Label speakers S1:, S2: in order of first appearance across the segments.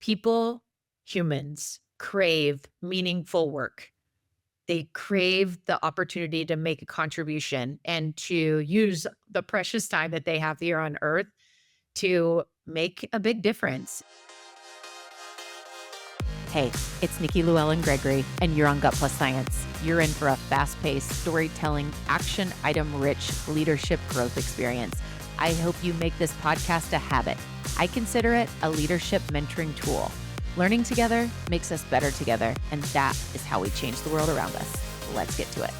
S1: People, humans crave meaningful work. They crave the opportunity to make a contribution and to use the precious time that they have here on earth to make a big difference.
S2: Hey, it's Nikki Llewellyn Gregory, and you're on Gut+Science. You're in for a fast-paced, storytelling, action item-rich leadership growth experience. I hope you make this podcast a habit. I consider it a leadership mentoring tool. Learning together makes us better together, and that is how we change the world around us. Let's get to it.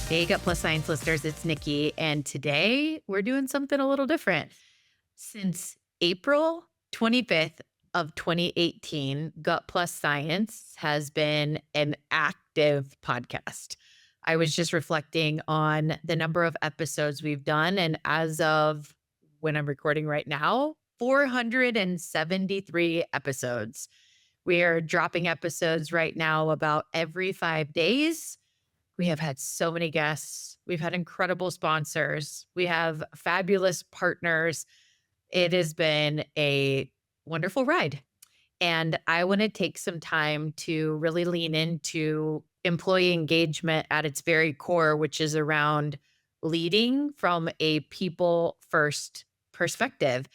S1: Hey, Gut+Science listeners, it's Nikki, and today we're doing something a little different. Since April 25th of 2018, Gut+Science has been an active podcast. I was just reflecting on the number of episodes we've done, and as of when I'm recording right now, 473 episodes. We are dropping episodes right now about every 5 days. We have had so many guests. We've had incredible sponsors. We have fabulous partners. It has been a wonderful ride. And I want to take some time to really lean into employee engagement at its very core, which is around leading from a people first perspective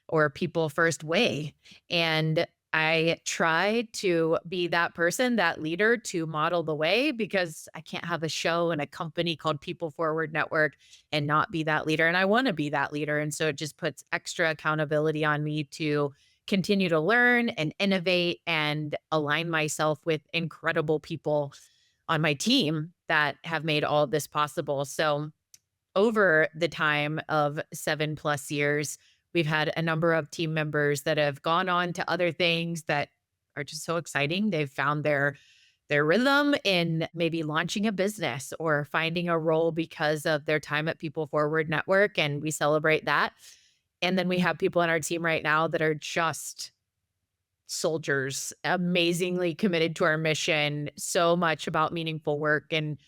S1: or people first way. And I try to be that person, that leader to model the way because I can't have a show and a company called People Forward Network and not be that leader. And I want to be that leader. And so it just puts extra accountability on me to continue to learn and innovate and align myself with incredible people on my team that have made all of this possible. So over the time of 7+ years, we've had a number of team members that have gone on to other things that are just so exciting. They've found their rhythm in maybe launching a business or finding a role because of their time at People Forward Network, and we celebrate that. And then we have people on our team right now that are just soldiers, amazingly committed to our mission, so much about meaningful work, and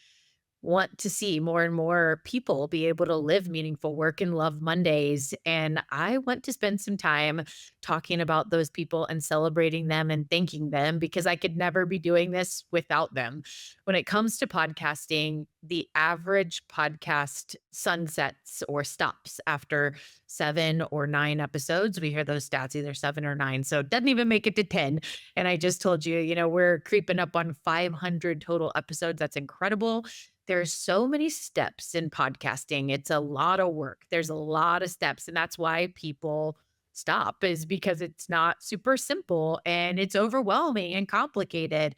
S1: want to see more and more people be able to live meaningful work and love Mondays. And I want to spend some time talking about those people and celebrating them and thanking them because I could never be doing this without them. When it comes to podcasting, the average podcast sunsets or stops after 7 or 9 episodes. We hear those stats, either 7 or 9. So it doesn't even make it to 10. And I just told you, we're creeping up on 500 total episodes. That's incredible. There's so many steps in podcasting. It's a lot of work. There's a lot of steps. And that's why people stop, is because it's not super simple and it's overwhelming and complicated.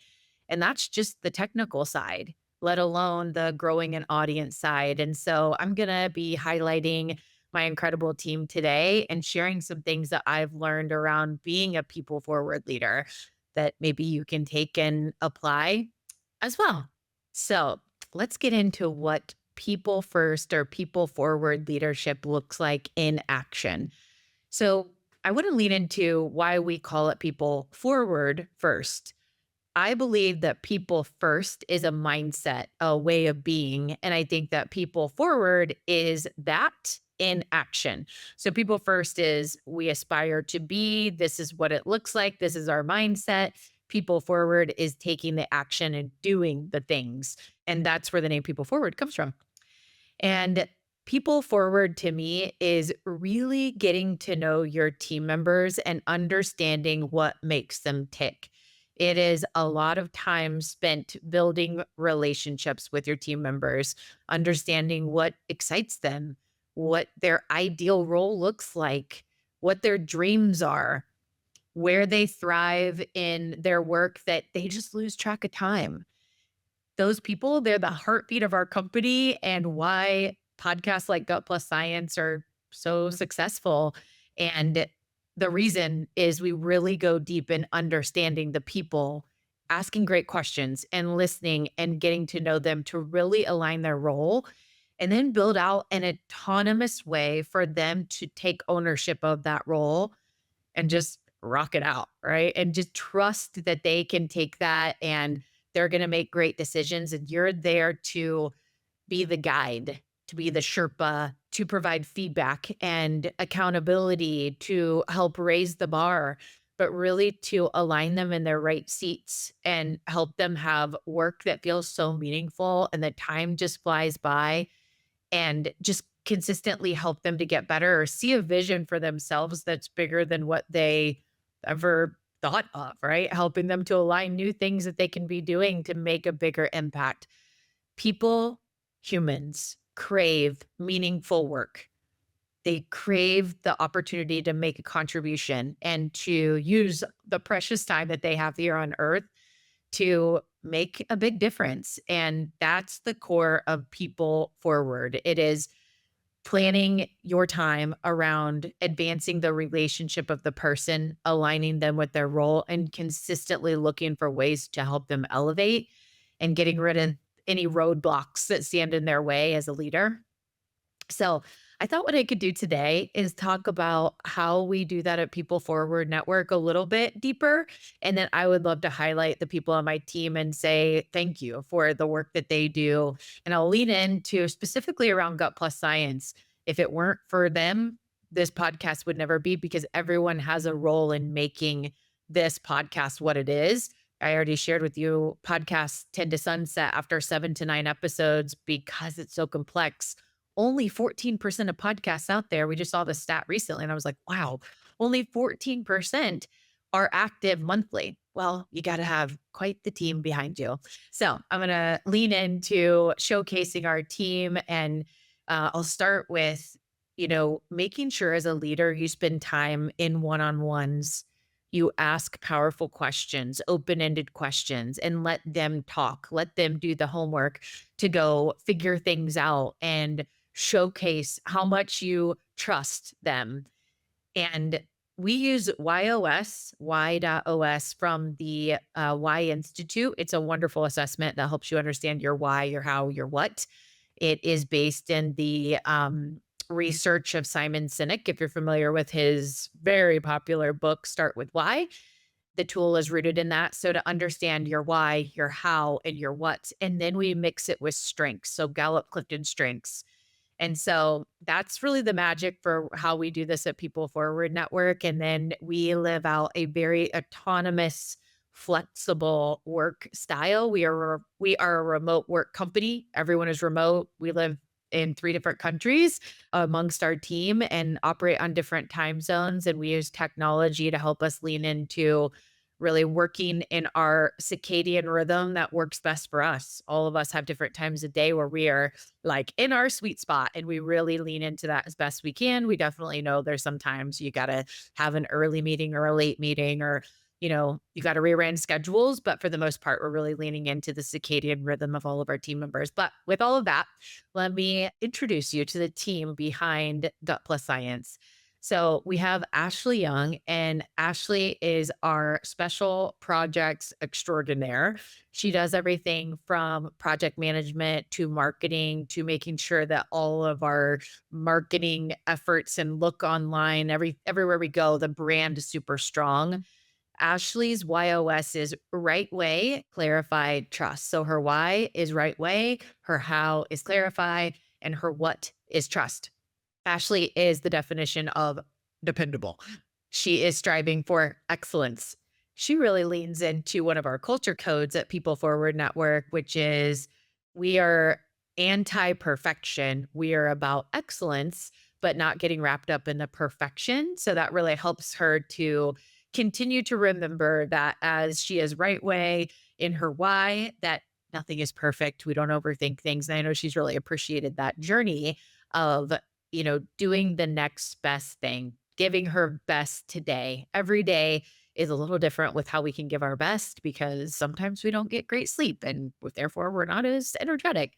S1: And that's just the technical side, let alone the growing an audience side. And so I'm going to be highlighting my incredible team today and sharing some things that I've learned around being a people forward leader that maybe you can take and apply as well. So let's get into what people first or people forward leadership looks like in action. So I want to lean into why we call it people forward first. I believe that people first is a mindset, a way of being. And I think that people forward is that in action. So people first is we aspire to be, this is what it looks like, this is our mindset. People forward is taking the action and doing the things. And that's where the name people forward comes from. And people forward to me is really getting to know your team members and understanding what makes them tick. It is a lot of time spent building relationships with your team members, understanding what excites them, what their ideal role looks like, what their dreams are, where they thrive in their work that they just lose track of time. Those people, they're the heartbeat of our company and why podcasts like Gut+Science are so successful. And the reason is we really go deep in understanding the people, asking great questions and listening and getting to know them to really align their role and then build out an autonomous way for them to take ownership of that role and just rock it out, right? And just trust that they can take that and they're going to make great decisions. And you're there to be the guide, to be the Sherpa, to provide feedback and accountability, to help raise the bar. but really to align them in their right seats and help them have work that feels so meaningful and the time just flies by and just consistently help them to get better or see a vision for themselves that's bigger than what they ever thought of, right? Helping them to align new things that they can be doing to make a bigger impact. People, humans crave meaningful work. They crave the opportunity to make a contribution and to use the precious time that they have here on earth to make a big difference. And that's the core of people forward. It is planning your time around advancing the relationship of the person, aligning them with their role, and consistently looking for ways to help them elevate and getting rid of any roadblocks that stand in their way as a leader. So I thought what I could do today is talk about how we do that at People Forward Network a little bit deeper. And then I would love to highlight the people on my team and say thank you for the work that they do. And I'll lean into specifically around Gut+Science. If it weren't for them, this podcast would never be because everyone has a role in making this podcast what it is. I already shared with you podcasts tend to sunset after 7 to 9 episodes because it's so complex. Only 14% of podcasts out there, we just saw the stat recently, and I was like, wow, only 14% are active monthly. Well, you got to have quite the team behind you. So I'm going to lean into showcasing our team, and I'll start with, making sure as a leader you spend time in one on ones. You ask powerful questions, open ended questions, and let them talk. Let them do the homework to go figure things out and showcase how much you trust them. And we use WHY.os from the Why Institute. It's a wonderful assessment that helps you understand your why, your how, your what. It is based in the research of Simon Sinek. If you're familiar with his very popular book, Start with Why, the tool is rooted in that. So to understand your why, your how, and your what, and then we mix it with strengths. So Gallup Clifton strengths. And so that's really the magic for how we do this at People Forward Network. And then we live out a very autonomous, flexible work style. We are a remote work company. Everyone is remote. We live in 3 different countries amongst our team and operate on different time zones. And we use technology to help us lean into really working in our circadian rhythm that works best for us. All of us have different times of day where we are like in our sweet spot and we really lean into that as best we can. We definitely know there's sometimes you got to have an early meeting or a late meeting or you got to rearrange schedules, but for the most part, we're really leaning into the circadian rhythm of all of our team members. But with all of that, let me introduce you to the team behind Gut+Science. So we have Ashley Young, and Ashley is our special projects extraordinaire. She does everything from project management to marketing to making sure that all of our marketing efforts and look online, everywhere we go, the brand is super strong. Ashley's YOS is right way, clarified, trust. So her why is right way, her how is clarified, and her what is trust. Ashley is the definition of dependable. She is striving for excellence. She really leans into one of our culture codes at People Forward Network, which is we are anti perfection. We are about excellence, but not getting wrapped up in the perfection. So that really helps her to continue to remember that as she is right way in her why, that nothing is perfect. We don't overthink things. And I know she's really appreciated that journey of doing the next best thing, giving her best today. Every day is a little different with how we can give our best because sometimes we don't get great sleep and therefore we're not as energetic.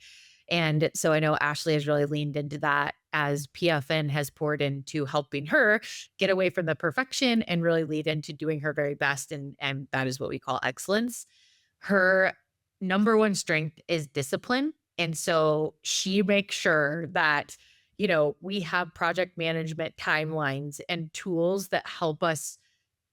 S1: And so I know Ashley has really leaned into that as PFN has poured into helping her get away from the perfection and really lead into doing her very best. And that is what we call excellence. Her number one strength is discipline. And so she makes sure that we have project management timelines and tools that help us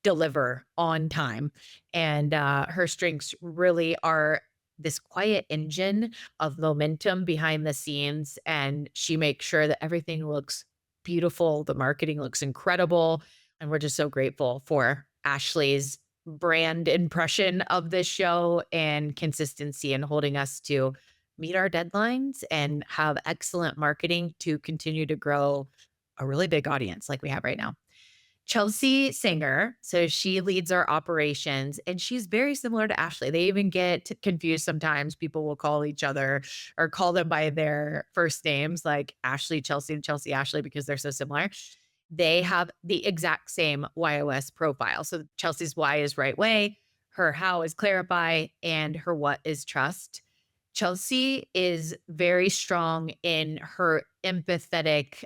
S1: deliver on time. And her strengths really are this quiet engine of momentum behind the scenes. And she makes sure that everything looks beautiful. The marketing looks incredible. And we're just so grateful for Ashley's brand impression of this show and consistency in holding us to meet our deadlines and have excellent marketing to continue to grow a really big audience like we have right now. Chelsea Singer, so she leads our operations and she's very similar to Ashley. They even get confused sometimes. People will call each other or call them by their first names, like Ashley, Chelsea, and Chelsea, Ashley, because they're so similar. They have the exact same WHY.os profile. So Chelsea's why is right way, her how is clarify, and her what is trust. Chelsea is very strong in her empathetic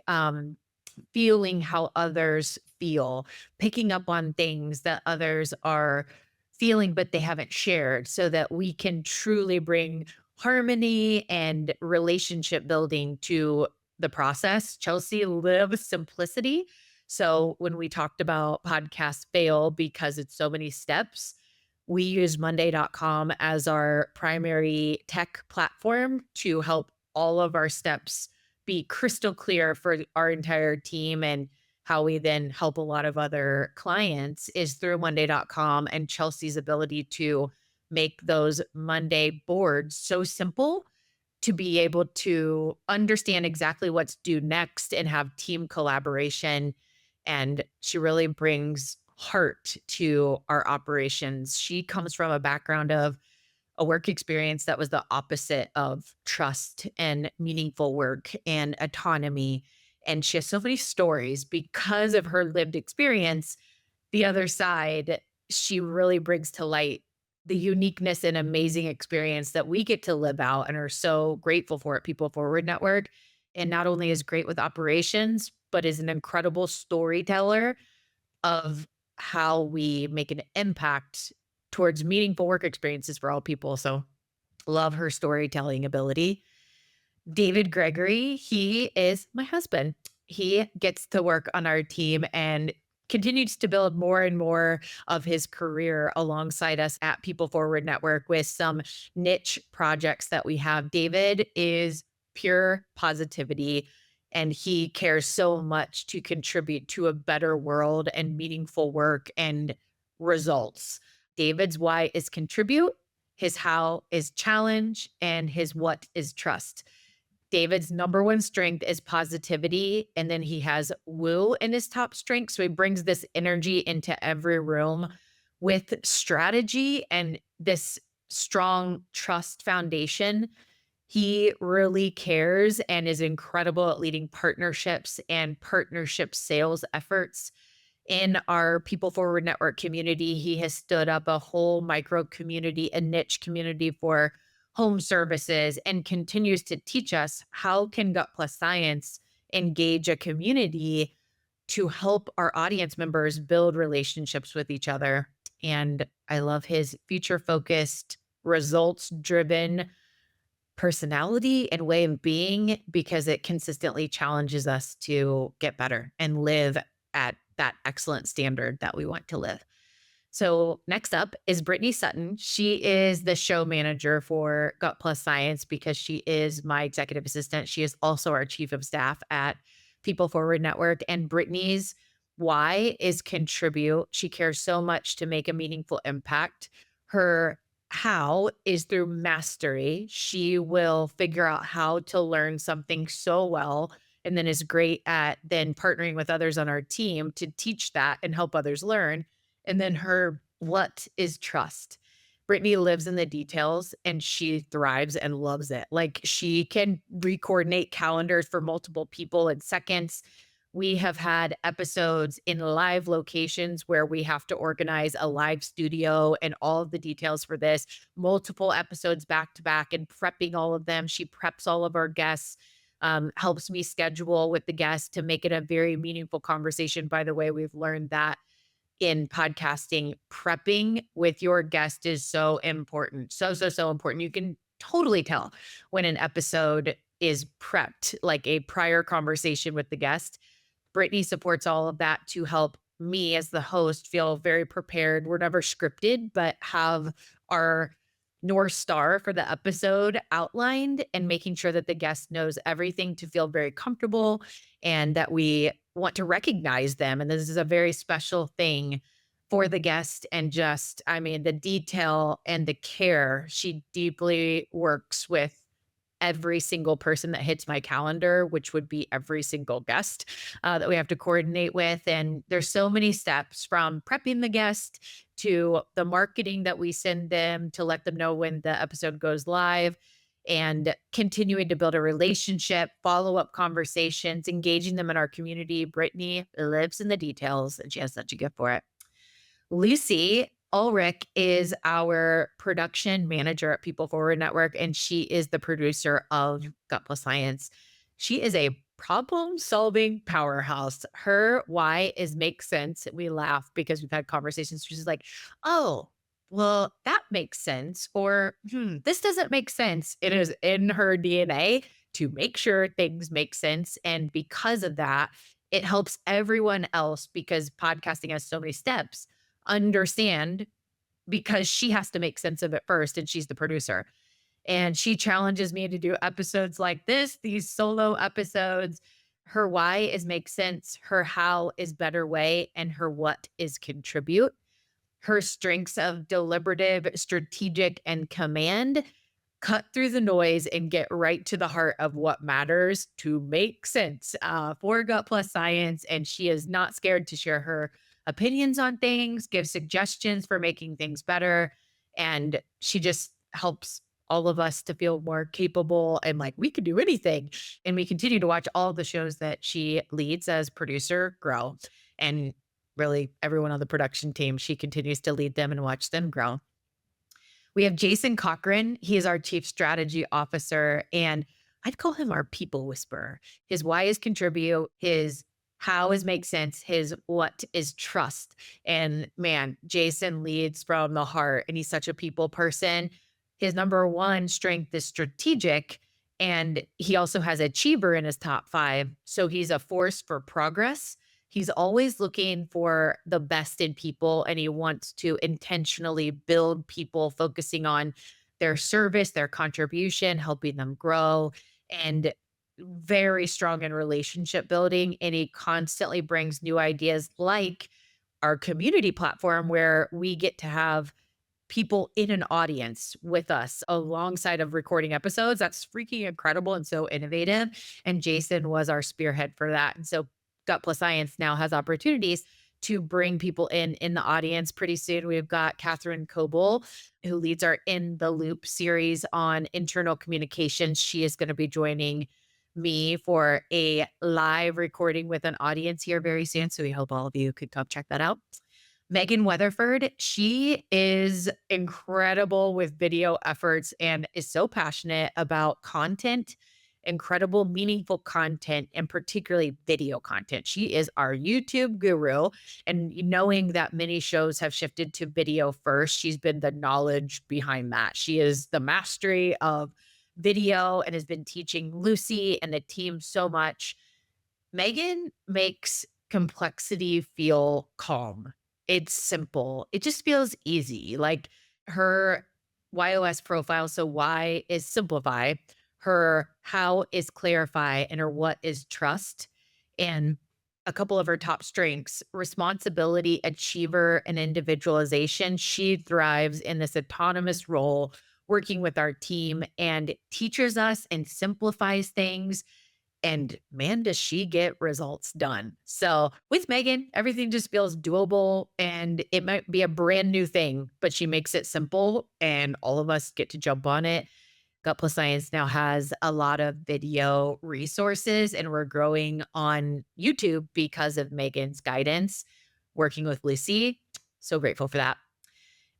S1: feeling how others feel, picking up on things that others are feeling, but they haven't shared so that we can truly bring harmony and relationship building to the process. Chelsea lives simplicity. So when we talked about podcast fail because it's so many steps, we use Monday.com as our primary tech platform to help all of our steps be crystal clear for our entire team. And how we then help a lot of other clients is through Monday.com and Chelsea's ability to make those Monday boards so simple to be able to understand exactly what's due next and have team collaboration. And she really brings heart to our operations. She comes from a background of a work experience that was the opposite of trust and meaningful work and autonomy. And she has so many stories because of her lived experience. The other side, she really brings to light the uniqueness and amazing experience that we get to live out and are so grateful for at People Forward Network. And not only is great with operations, but is an incredible storyteller of how we make an impact towards meaningful work experiences for all people. So love her storytelling ability. David Gregory, he is my husband. He gets to work on our team and continues to build more and more of his career alongside us at People Forward Network with some niche projects that we have. David is pure positivity and he cares so much to contribute to a better world and meaningful work and results. David's why is contribute, his how is challenge, and his what is trust. David's number one strength is positivity, and then he has woo in his top strength, so he brings this energy into every room with strategy and this strong trust foundation. He really cares and is incredible at leading partnerships and partnership sales efforts in our People Forward Network community. He has stood up a whole micro community, a niche community for home services, and continues to teach us how can Gut+Science engage a community to help our audience members build relationships with each other. And I love his future focused, results driven personality and way of being because it consistently challenges us to get better and live at that excellent standard that we want to live. So next up is Brittany Sutton. She is the show manager for Gut+Science because she is my executive assistant. She is also our chief of staff at People Forward Network. And Brittany's why is contribute. She cares so much to make a meaningful impact. Her how is through mastery. She will figure out how to learn something so well and then is great at then partnering with others on our team to teach that and help others learn. And then her what is trust. Brittany lives in the details and she thrives and loves it. Like she can re-coordinate calendars for multiple people in seconds. We have had episodes in live locations where we have to organize a live studio and all of the details for this, multiple episodes back to back and prepping all of them. She preps all of our guests, helps me schedule with the guests to make it a very meaningful conversation. By the way, we've learned that in podcasting, prepping with your guest is so important. So, so, so important. You can totally tell when an episode is prepped, like a prior conversation with the guest. Brittany supports all of that to help me as the host feel very prepared. We're never scripted, but have our North Star for the episode outlined and making sure that the guest knows everything to feel very comfortable and that we want to recognize them. And this is a very special thing for the guest and just, I mean, the detail and the care. She deeply works with every single person that hits my calendar, which would be every single guest that we have to coordinate with. And there's so many steps from prepping the guest to the marketing that we send them to let them know when the episode goes live and continuing to build a relationship, follow up conversations, engaging them in our community. Brittany lives in the details and she has such a gift for it. Lucy Ulrich is our production manager at People Forward Network, and she is the producer of Gut+Science. She is a problem solving powerhouse. Her why is make sense. We laugh because we've had conversations. She's like, oh, well, that makes sense. Or, this doesn't make sense. It is in her DNA to make sure things make sense. And because of that, it helps everyone else because podcasting has so many steps understand because she has to make sense of it first and she's the producer. And she challenges me to do episodes like this, these solo episodes. Her why is make sense, her how is better way, and her what is contribute. Her strengths of deliberative, strategic, and command cut through the noise and get right to the heart of what matters to make sense for Gut+Science. And she is not scared to share her opinions on things, give suggestions for making things better. And she just helps all of us to feel more capable and like we can do anything. And we continue to watch all the shows that she leads as producer grow. And really, everyone on the production team, she continues to lead them and watch them grow. We have Jason Cochran. He is our chief strategy officer, and I'd call him our people whisperer. His why is contribute, his how is make sense, his what is trust. And man, Jason leads from the heart, and he's such a people person. His number one strength is strategic, and he also has achiever in his top five. So he's a force for progress. He's always looking for the best in people and he wants to intentionally build people, focusing on their service, their contribution, helping them grow, and very strong in relationship building. And he constantly brings new ideas like our community platform where we get to have people in an audience with us alongside of recording episodes. That's freaking incredible and so innovative. And Jason was our spearhead for that. And so Gut+Science now has opportunities to bring people in the audience. Pretty soon, we've got Catherine Coble, who leads our In the Loop series on internal communications. She is going to be joining me for a live recording with an audience here very soon. So we hope all of you could come check that out. Megan Weatherford, she is incredible with video efforts and is so passionate about content, incredible, meaningful content, and particularly video content. She is our YouTube guru. And knowing that many shows have shifted to video first, she's been the knowledge behind that. She is the mastery of video and has been teaching Lucy and the team so much. Megan makes complexity feel calm. It's simple. It just feels easy. Like her YOS profile. So Y is simplify, her how is clarify, and her what is trust. And a couple of her top strengths, responsibility, achiever, and individualization. She thrives in this autonomous role, working with our team and teaches us and simplifies things, and man, does she get results done. So with Megan, everything just feels doable and it might be a brand new thing, but she makes it simple and all of us get to jump on it. Gut+Science now has a lot of video resources and we're growing on YouTube because of Megan's guidance, working with Lucy. So grateful for that.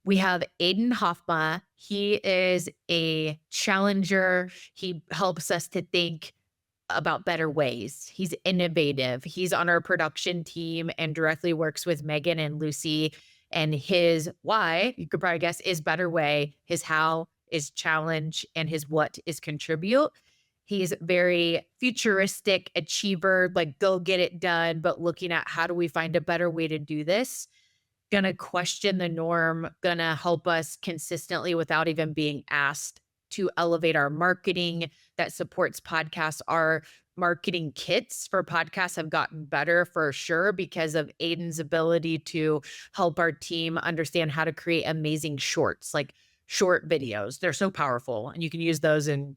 S1: We have Aiden Hoffma. He is a challenger. He helps us to think about better ways. He's innovative. He's on our production team and directly works with Megan and Lucy. And his why, you could probably guess, is better way. His how is challenge and his what is contribute. He's very futuristic achiever, like go get it done, but looking at how do we find a better way to do this? Gonna question the norm, gonna help us consistently without even being asked to elevate our marketing that supports podcasts, our marketing kits for podcasts have gotten better for sure because of Aiden's ability to help our team understand how to create amazing shorts, like short videos. They're so powerful and you can use those in,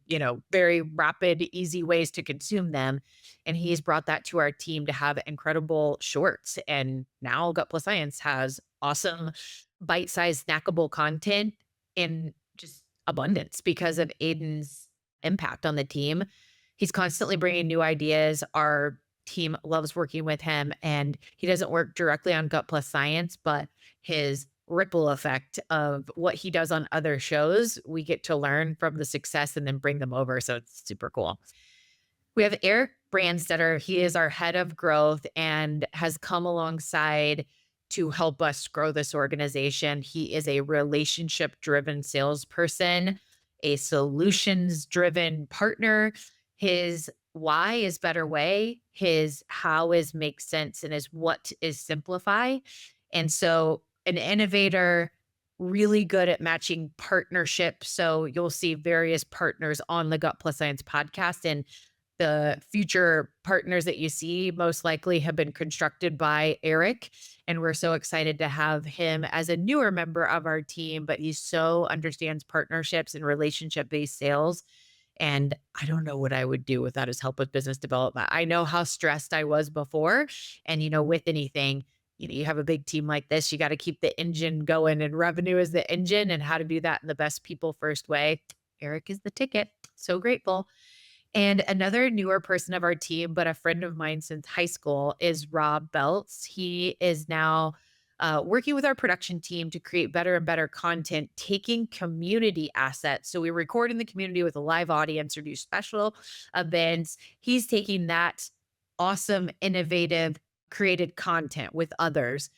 S1: very rapid, easy ways to consume them. And he's brought that to our team to have incredible shorts. And now Gut+Science has awesome bite-sized snackable content in just abundance because of Aiden's impact on the team. He's constantly bringing new ideas. Our team loves working with him, and he doesn't work directly on Gut+Science, but his ripple effect of what he does on other shows, we get to learn from the success and then bring them over. So it's super cool. We have Eric Brandstetter. He is our head of growth and has come alongside to help us grow this organization. He is a relationship driven salesperson, a solutions driven partner. His why is better way, his how is make sense, and his what is simplify. And so, an innovator, really good at matching partnerships. So, you'll see various partners on the Gut+Science podcast. And the future partners that you see most likely have been constructed by Eric. And we're so excited to have him as a newer member of our team, but he so understands partnerships and relationship based sales. And I don't know what I would do without his help with business development. I know how stressed I was before. And, with anything, you have a big team like this, you got to keep the engine going, and revenue is the engine, and how to do that in the best people first way. Eric is the ticket. So grateful. And another newer person of our team, but a friend of mine since high school, is Rob Belts. He is now working with our production team to create better and better content, taking community assets. So we record in the community with a live audience or do special events. He's taking that awesome, innovative, created content with others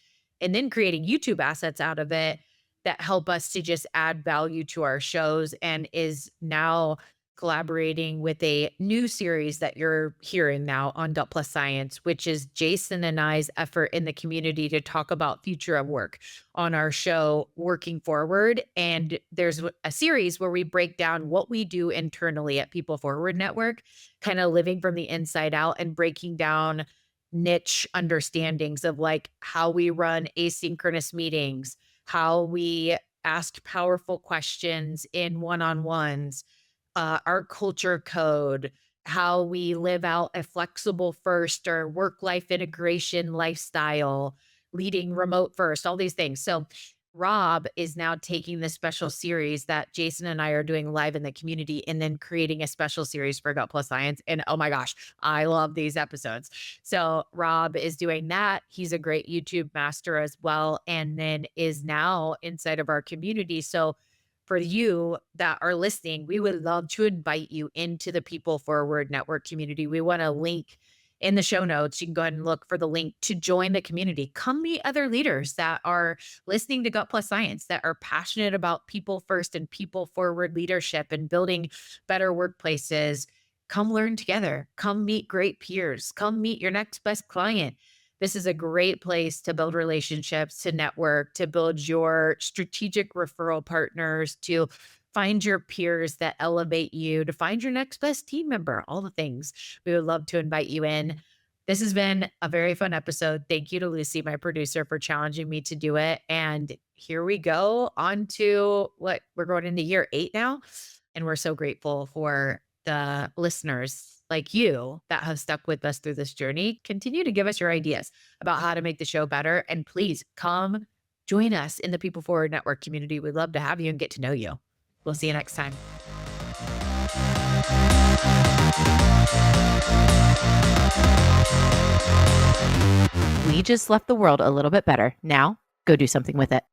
S1: and then creating YouTube assets out of it that help us to just add value to our shows, and is now collaborating with a new series that you're hearing now on Gut+Science, which is Jason and I's effort in the community to talk about future of work on our show, Working Forward. And there's a series where we break down what we do internally at People Forward Network, kind of living from the inside out and breaking down niche understandings of like how we run asynchronous meetings, how we ask powerful questions in one-on-ones, our culture code, how we live out a flexible first or work life integration lifestyle, leading remote first, all these things. So, Rob is now taking this special series that Jason and I are doing live in the community and then creating a special series for Gut+Science. And oh my gosh, I love these episodes. So, Rob is doing that. He's a great YouTube master as well, and then is now inside of our community. So, for you that are listening, we would love to invite you into the People Forward Network community. We want to link in the show notes. You can go ahead and look for the link to join the community. Come meet other leaders that are listening to Gut+Science, that are passionate about people first and people forward leadership and building better workplaces. Come learn together. Come meet great peers. Come meet your next best client. This is a great place to build relationships, to network, to build your strategic referral partners, to find your peers that elevate you, to find your next best team member, all the things. We would love to invite you in. This has been a very fun episode. Thank you to Lucy, my producer, for challenging me to do it. And here we go on to what we're going into year 8 now. And we're so grateful for the listeners like you that have stuck with us through this journey. Continue to give us your ideas about how to make the show better. And please come join us in the People Forward Network community. We'd love to have you and get to know you. We'll see you next time.
S2: We just left the world a little bit better. Now, go do something with it.